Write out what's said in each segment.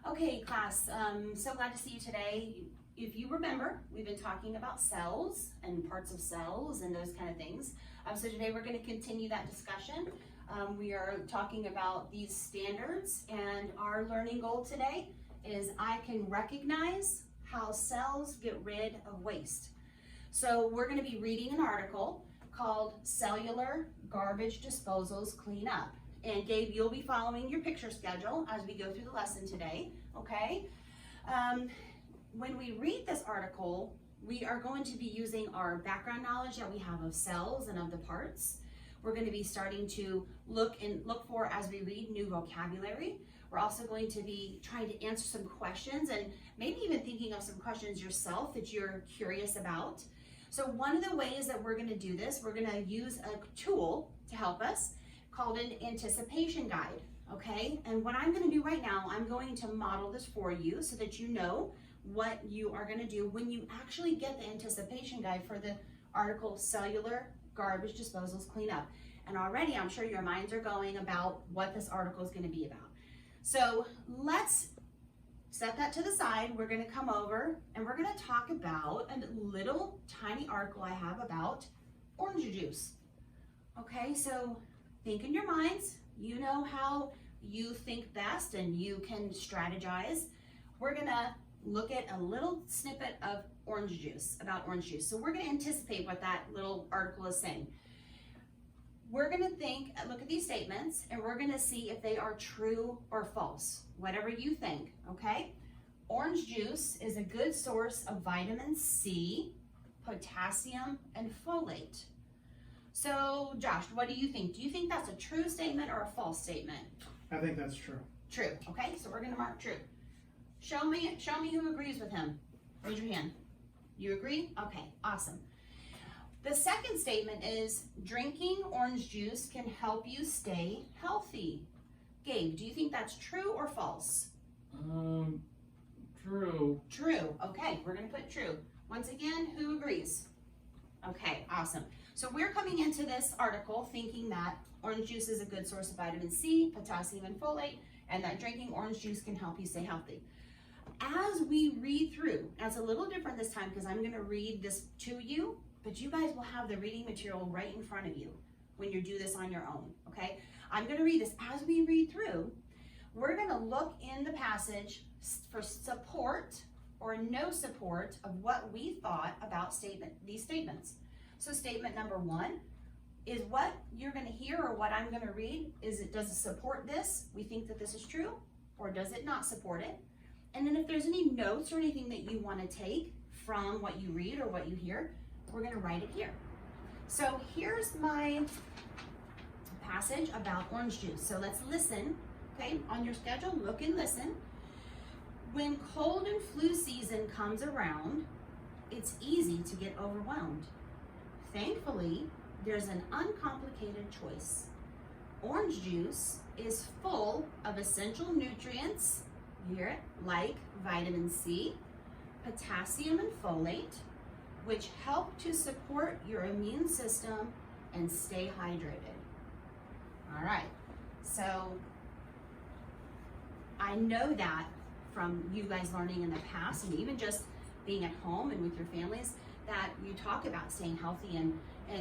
Okay, class, so glad to see you today. If you remember, we've been talking about cells and parts of cells and those kind of things. So today we're going to continue that discussion. We are talking about these standards, and our learning goal today is I can recognize how cells get rid of waste. So we're going to be reading an article called Cellular Garbage Disposals Clean Up. And Gabe, you'll be following your picture schedule as we go through the lesson today, okay? When we read this article, we are going to be using our background knowledge that we have of cells and of the parts. We're going to be starting to look for, as we read, new vocabulary. We're also going to be trying to answer some questions and maybe even thinking of some questions yourself that you're curious about. So one of the ways that we're going to do this, we're going to use a tool to help us called an anticipation guide, okay? And what I'm going to do right now, I'm going to model this for you so that you know what you are going to do when you actually get the anticipation guide for the article Cellular Garbage Disposals Clean Up. And already I'm sure your minds are going about what this article is going to be about. So let's set that to the side. We're going to come over and we're going to talk about a little tiny article I have about orange juice. Okay, so think in your minds. You know how you think best and you can strategize. We're going to look at a little snippet of orange juice, about orange juice. So we're going to anticipate what that little article is saying. We're going to look at these statements, and we're going to see if they are true or false, whatever you think, okay? Orange juice is a good source of vitamin C, potassium, and folate. So, Josh, what do you think? Do you think that's a true statement or a false statement? I think that's true. True. Okay, so we're going to mark true. Show me who agrees with him. Raise your hand. You agree? Okay, awesome. The second statement is drinking orange juice can help you stay healthy. Gabe, do you think that's true or false? True. True. Okay, we're going to put true. Once again, who agrees? Okay, awesome. So we're coming into this article thinking that orange juice is a good source of vitamin C, potassium, and folate, and that drinking orange juice can help you stay healthy. As we read through, that's a little different this time because I'm going to read this to you, but you guys will have the reading material right in front of you when you do this on your own, okay? I'm going to read this. As we read through, we're going to look in the passage for support or no support of what we thought about these statements. So statement number one is what you're going to hear or what I'm going to read. Does it support this? We think that this is true, or does it not support it? And then if there's any notes or anything that you want to take from what you read or what you hear, we're going to write it here. So here's my passage about orange juice. So let's listen, okay? On your schedule, look and listen. When cold and flu season comes around, it's easy to get overwhelmed. Thankfully, there's an uncomplicated choice. Orange juice is full of essential nutrients, you hear it, like vitamin C, potassium, and folate, which help to support your immune system and stay hydrated. All right, so I know that from you guys learning in the past and even just being at home and with your families that you talk about staying healthy and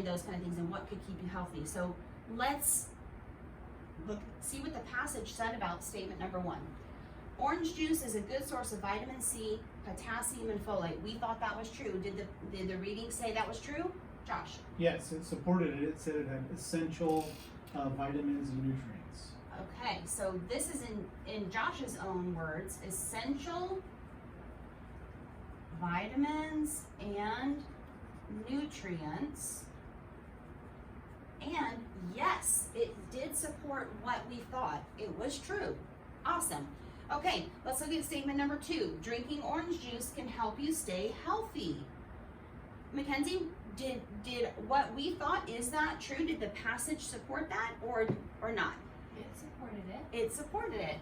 those kind of things and what could keep you healthy. So let's see what the passage said about statement number one. Orange juice is a good source of vitamin C, potassium, and folate. We thought that was true. Did the reading say that was true? Josh? Yes, it supported it. It said it had essential vitamins and nutrients. Okay, so this is in Josh's own words, essential vitamins and nutrients. And yes, it did support what we thought. It was true. Awesome. Okay, let's look at statement number two. Drinking orange juice can help you stay healthy. Mackenzie, did what we thought, is that true? Did the passage support that or not? It supported it. It supported it.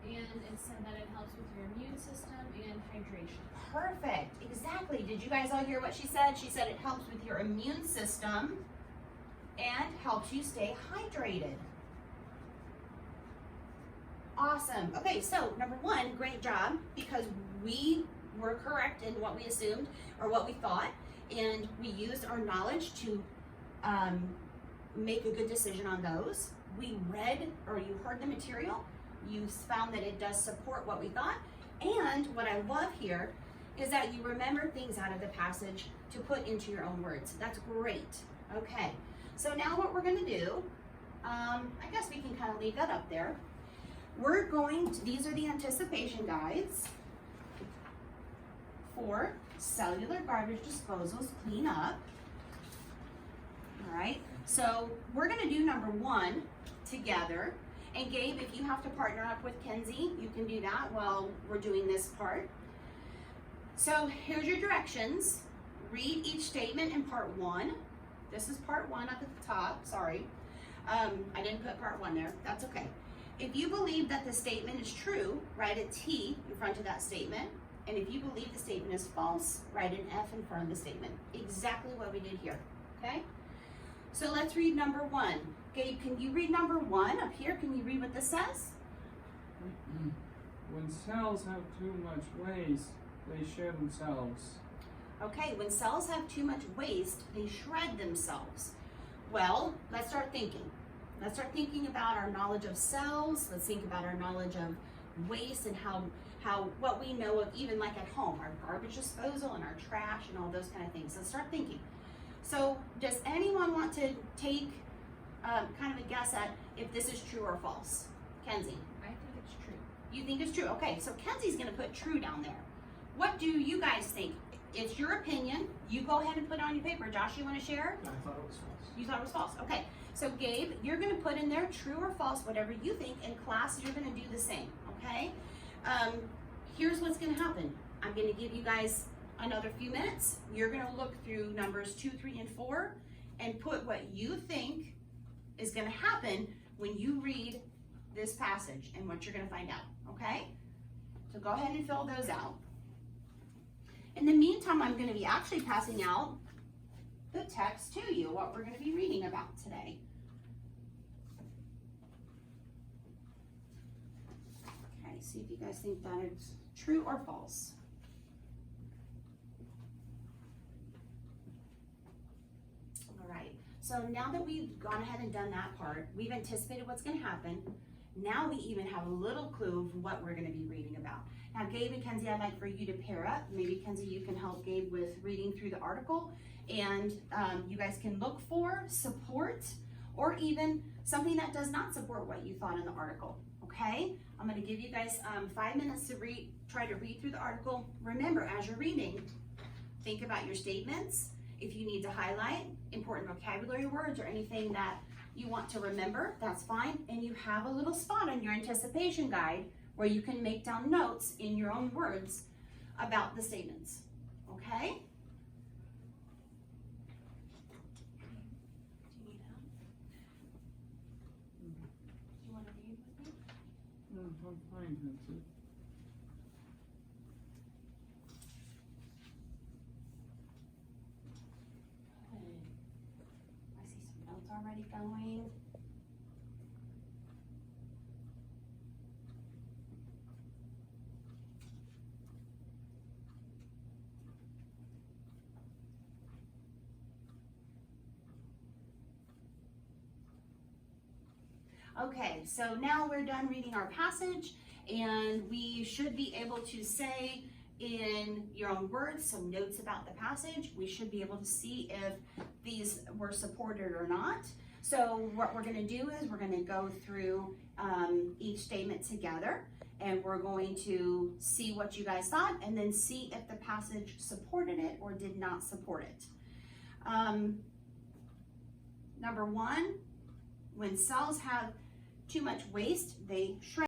And it said that it helps with your immune system and hydration. Perfect, exactly. Did you guys all hear what she said? She said it helps with your immune system and helps you stay hydrated. Awesome. Okay, so number one, great job, because we were correct in what we assumed or what we thought, and we used our knowledge to make a good decision on those. We read or you heard the material, you found that it does support what we thought, and what I love here is that you remember things out of the passage to put into your own words. That's great. Okay, so now what we're going to do, I guess we can kind of leave that up there. We're going to, these are the anticipation guides for cellular garbage disposals cleanup. All right, so we're going to do number one together. And Gabe, if you have to partner up with Kenzie, you can do that while we're doing this part. So here's your directions. Read each statement in part one. This is part one up at the top, sorry. I didn't put part one there, that's okay. If you believe that the statement is true, write a T in front of that statement. And if you believe the statement is false, write an F in front of the statement. Exactly what we did here, okay? So let's read number one. Gabe, can you read number one up here? Can you read what this says? When cells have too much waste, they shred themselves. Okay, when cells have too much waste, they shred themselves. Well, let's start thinking. Let's start thinking about our knowledge of cells. Let's think about our knowledge of waste and how what we know of, even like at home, our garbage disposal and our trash and all those kind of things. Let's start thinking. So does anyone want to take kind of a guess at if this is true or false? Kenzie? I think it's true. You think it's true? Okay, so Kenzie's gonna put true down there. What do you guys think? It's your opinion. You go ahead and put it on your paper. Josh, you wanna share? I thought it was false. You thought it was false. Okay, so Gabe, you're gonna put in there true or false, whatever you think. In class, you're gonna do the same, okay? Here's what's gonna happen. I'm gonna give you guys another few minutes. You're gonna look through numbers 2, 3, and 4 and put what you think is gonna happen when you read this passage and what you're gonna find out, okay? So go ahead and fill those out. In the meantime, I'm gonna be actually passing out the text to you, what we're gonna be reading about today. Okay, see if you guys think that it's true or false. All right, so now that we've gone ahead and done that part, we've anticipated what's gonna happen. Now we even have a little clue of what we're gonna be reading about. Now, Gabe and Kenzie, I'd like for you to pair up. Maybe Kenzie, you can help Gabe with reading through the article, and you guys can look for support or even something that does not support what you thought in the article, okay? I'm gonna give you guys 5 minutes to try to read through the article. Remember, as you're reading, think about your statements. If you need to highlight important vocabulary words or anything that you want to remember, that's fine. And you have a little spot on your anticipation guide where you can make down notes in your own words about the statements, okay? Do you need help? Do you want to read with me? No, I'm fine, that's it. Good. I see some notes already going. Okay, so now we're done reading our passage, and we should be able to say in your own words some notes about the passage. We should be able to see if these were supported or not. So what we're gonna do is we're gonna go through each statement together, and we're going to see what you guys thought and then see if the passage supported it or did not support it. Number one, when cells have too much waste, they shred.